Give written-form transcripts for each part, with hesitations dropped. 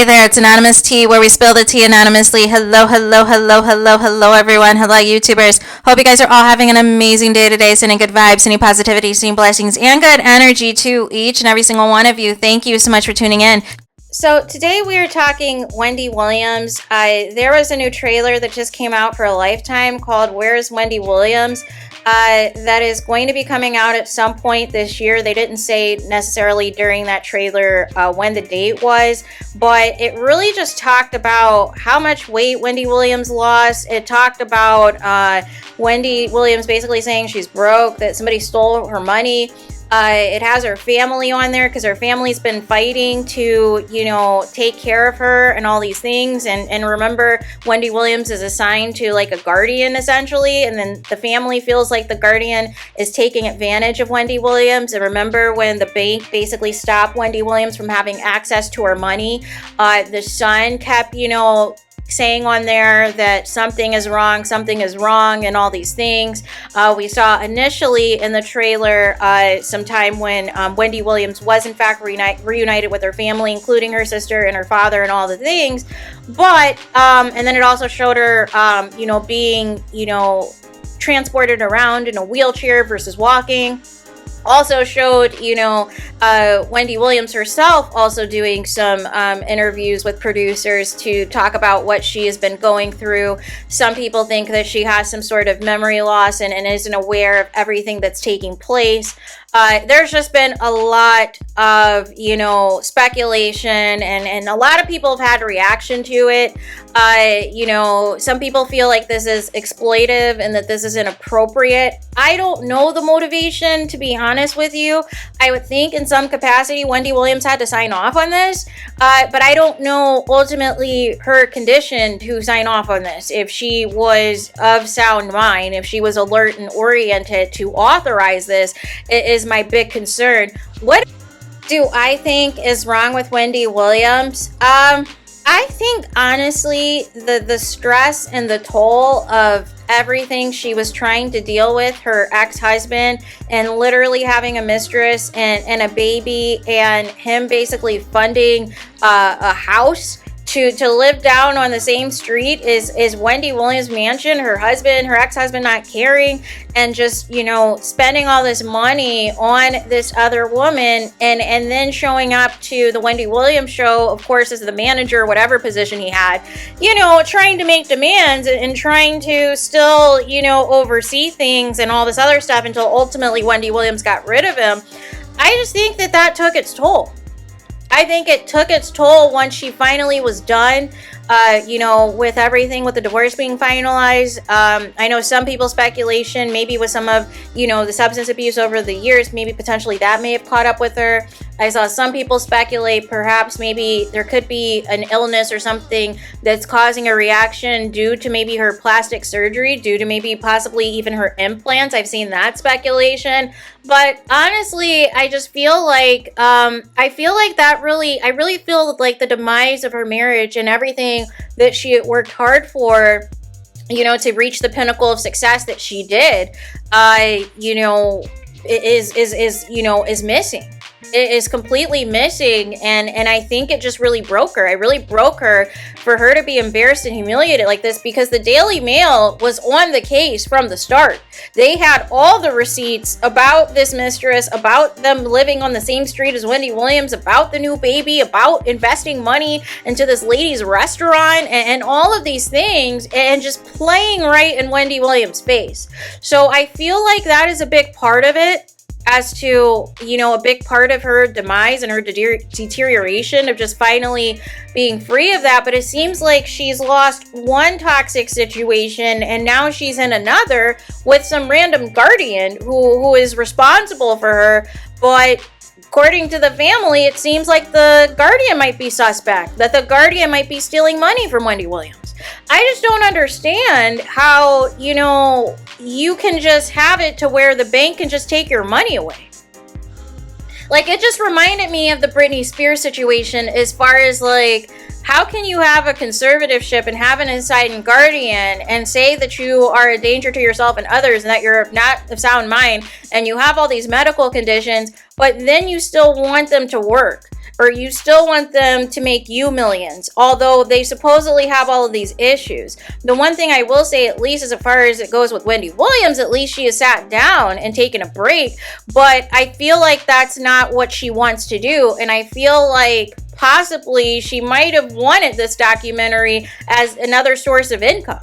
there, it's Anonymous Tea, where we spill the tea anonymously. Hello, hello, hello, hello, hello, everyone. Hello, YouTubers. Hope you guys are all having an amazing day today, sending good vibes, sending positivity, sending blessings, and good energy to each and every single one of you. Thank you so much for tuning in. So today we are talking Wendy Williams. There was a new trailer that just came out for a Lifetime called Where's Wendy Williams? That is going to be coming out at some point this year. They didn't say necessarily during that trailer when the date was, but it really just talked about how much weight Wendy Williams lost. It talked about Wendy Williams basically saying she's broke, that somebody stole her money. It has her family on there because her family's been fighting to, take care of her and all these things. And remember, Wendy Williams is assigned to like a guardian essentially. And then the family feels like the guardian is taking advantage of Wendy Williams. And remember when the bank basically stopped Wendy Williams from having access to her money, the son kept, saying on there that something is wrong, and all these things. We saw initially in the trailer sometime when Wendy Williams was in fact reunited with her family, including her sister and her father and all the things. But, and then it also showed her, being, transported around in a wheelchair versus walking. Also showed, Wendy Williams herself also doing some interviews with producers to talk about what she has been going through. Some people think that she has some sort of memory loss and isn't aware of everything that's taking place. There's just been a lot of, speculation and a lot of people have had a reaction to it. Some people feel like this is exploitive and that this is inappropriate. I don't know the motivation, to be honest with you. I would think in some capacity Wendy Williams had to sign off on this, but I don't know ultimately her condition to sign off on this. If she was of sound mind, if she was alert and oriented to authorize this, it is my big concern. What do I think is wrong with Wendy Williams? I think honestly the stress and the toll of everything she was trying to deal with, her ex-husband, and literally having a mistress and a baby, and him basically funding a house to live down on the same street is Wendy Williams' mansion, her ex-husband not caring, and just, spending all this money on this other woman, and then showing up to the Wendy Williams show, of course, as the manager, whatever position he had, trying to make demands and trying to still, oversee things and all this other stuff until ultimately Wendy Williams got rid of him. I just think that took its toll. I think it took its toll once she finally was done, with everything, with the divorce being finalized. I know some people's speculation, maybe with some of, the substance abuse over the years, maybe potentially that may have caught up with her. I saw some people speculate perhaps maybe there could be an illness or something that's causing a reaction due to maybe her plastic surgery, due to maybe possibly even her implants. I've seen that speculation. But honestly, I just feel like, I really feel like the demise of her marriage and everything that she had worked hard for, to reach the pinnacle of success that she did, is missing. It is completely missing, and I think it just really broke her. It really broke her for her to be embarrassed and humiliated like this, because the Daily Mail was on the case from the start. They had all the receipts about this mistress, about them living on the same street as Wendy Williams, about the new baby, about investing money into this lady's restaurant, and all of these things, and just playing right in Wendy Williams' face. So I feel like that is a big part of it, as to, a big part of her demise and her deterioration of just finally being free of that. But it seems like she's lost one toxic situation and now she's in another with some random guardian who is responsible for her. But according to the family, it seems like the guardian might be suspect, that the guardian might be stealing money from Wendy Williams. I just don't understand how, you can just have it to where the bank can just take your money away. Like, it just reminded me of the Britney Spears situation, as far as like, how can you have a conservatorship and have an inside guardian and say that you are a danger to yourself and others and that you're not of sound mind and you have all these medical conditions, but then you still want them to work, or you still want them to make you millions, although they supposedly have all of these issues. The one thing I will say, at least as far as it goes with Wendy Williams, at least she has sat down and taken a break, but I feel like that's not what she wants to do, and I feel like possibly she might have wanted this documentary as another source of income.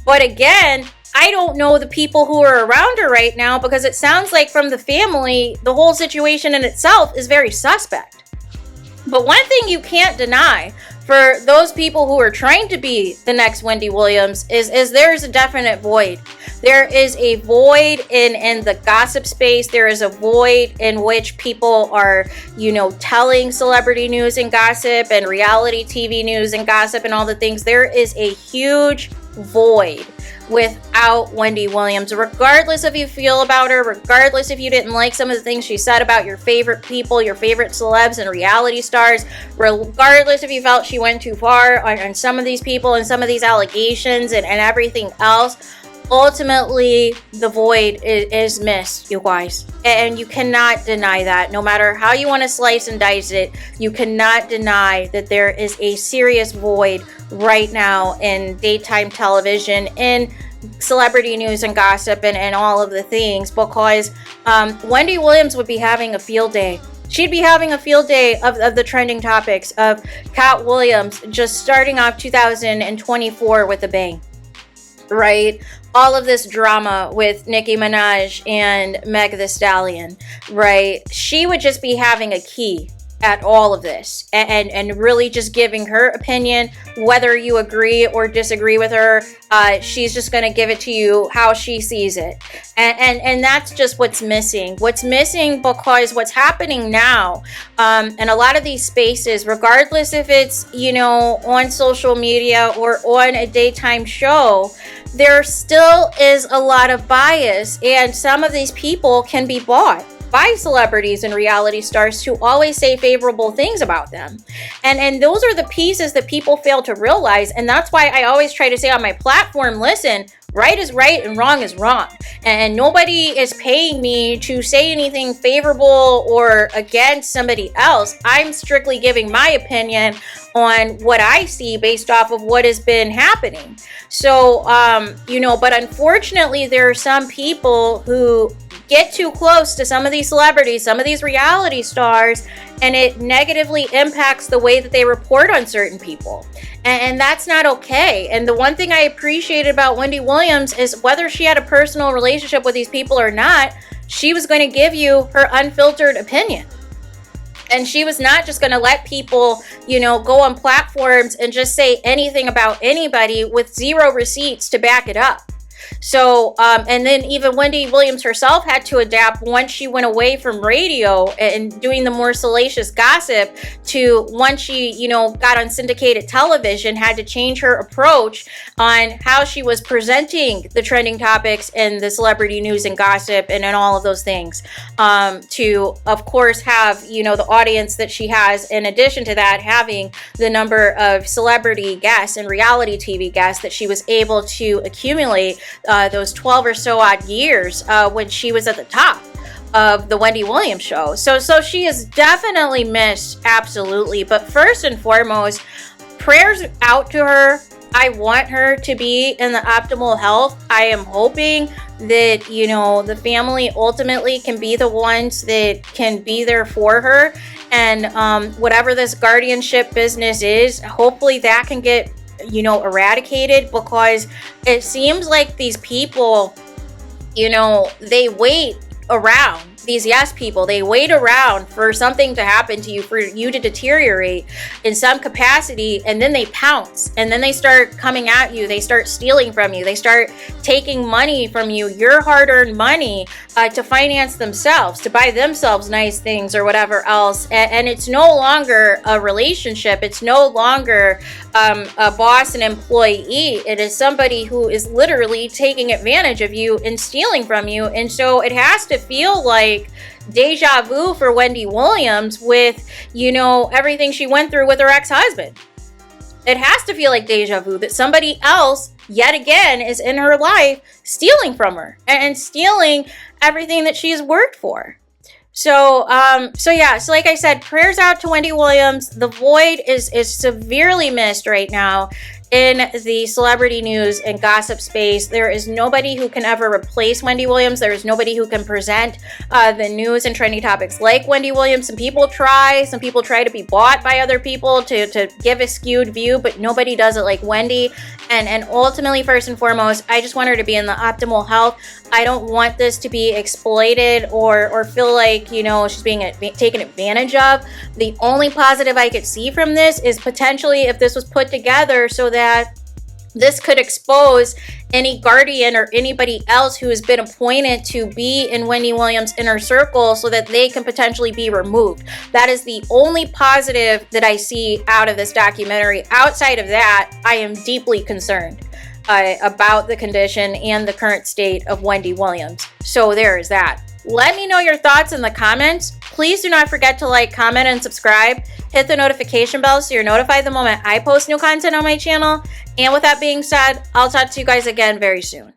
But again, I don't know the people who are around her right now, because it sounds like from the family, the whole situation in itself is very suspect. But one thing you can't deny for those people who are trying to be the next Wendy Williams is there's a definite void. There is a void in the gossip space. There is a void in which people are, telling celebrity news and gossip and reality TV news and gossip and all the things. There is a huge void without Wendy Williams, regardless if you feel about her, regardless if you didn't like some of the things she said about your favorite people, your favorite celebs and reality stars, regardless if you felt she went too far on some of these people and some of these allegations and everything else. Ultimately, the void is missed, you guys. And you cannot deny that. No matter how you want to slice and dice it, you cannot deny that there is a serious void right now in daytime television, in celebrity news and gossip and all of the things, because Wendy Williams would be having a field day. She'd be having a field day of the trending topics of Cat Williams just starting off 2024 with a bang. Right? All of this drama with Nicki Minaj and Meg Thee Stallion, right? She would just be having a key at all of this and really just giving her opinion, whether you agree or disagree with her. She's just going to give it to you how she sees it. And that's just what's missing. What's missing, because what's happening now, and a lot of these spaces, regardless if it's, on social media or on a daytime show, there still is a lot of bias, and some of these people can be bought by celebrities and reality stars to always say favorable things about them. And those are the pieces that people fail to realize. And that's why I always try to say on my platform, listen, right is right and wrong is wrong. And nobody is paying me to say anything favorable or against somebody else. I'm strictly giving my opinion on what I see based off of what has been happening. So, but unfortunately, there are some people who get too close to some of these celebrities, some of these reality stars, and it negatively impacts the way that they report on certain people. And that's not okay. And the one thing I appreciated about Wendy Williams is whether she had a personal relationship with these people or not, she was going to give you her unfiltered opinion. And she was not just going to let people, go on platforms and just say anything about anybody with zero receipts to back it up. So, and then even Wendy Williams herself had to adapt once she went away from radio and doing the more salacious gossip to once she, got on syndicated television, had to change her approach on how she was presenting the trending topics and the celebrity news and gossip and all of those things. To, of course, have, the audience that she has, in addition to that, having the number of celebrity guests and reality TV guests that she was able to accumulate those 12 or so odd years when she was at the top of the Wendy Williams show. So she is definitely missed, absolutely. But first and foremost, prayers out to her. I want her to be in the optimal health. I am hoping that, the family ultimately can be the ones that can be there for her. And whatever this guardianship business is, hopefully that can get eradicated, because it seems like these people, they wait around. These yes people, they wait around for something to happen to you, for you to deteriorate in some capacity, and then they pounce, and then they start coming at you, they start stealing from you, they start taking money from you, your hard-earned money, to finance themselves, to buy themselves nice things or whatever else. And it's no longer a relationship, it's no longer a boss and employee. It is somebody who is literally taking advantage of you and stealing from you. And so it has to feel like deja vu for Wendy Williams with, everything she went through with her ex-husband. It has to feel like deja vu that somebody else, yet again, is in her life stealing from her and stealing everything that she's worked for. So yeah, so like I said, prayers out to Wendy Williams. The void is severely missed right now in the celebrity news and gossip space. There is nobody who can ever replace Wendy Williams. There is nobody who can present the news and trending topics like Wendy Williams. Some people try to be bought by other people to give a skewed view, but nobody does it like Wendy. And ultimately, first and foremost, I just want her to be in the optimal health. I don't want this to be exploited or feel like, you know, she's being taken advantage of. The only positive I could see from this is potentially if this was put together so that this could expose any guardian or anybody else who has been appointed to be in Wendy Williams' inner circle so that they can potentially be removed. That is the only positive that I see out of this documentary. Outside of that, I am deeply concerned about the condition and the current state of Wendy Williams. So there is that. Let me know your thoughts in the comments. Please do not forget to like, comment, and subscribe. Hit the notification bell so you're notified the moment I post new content on my channel. And with that being said, I'll talk to you guys again very soon.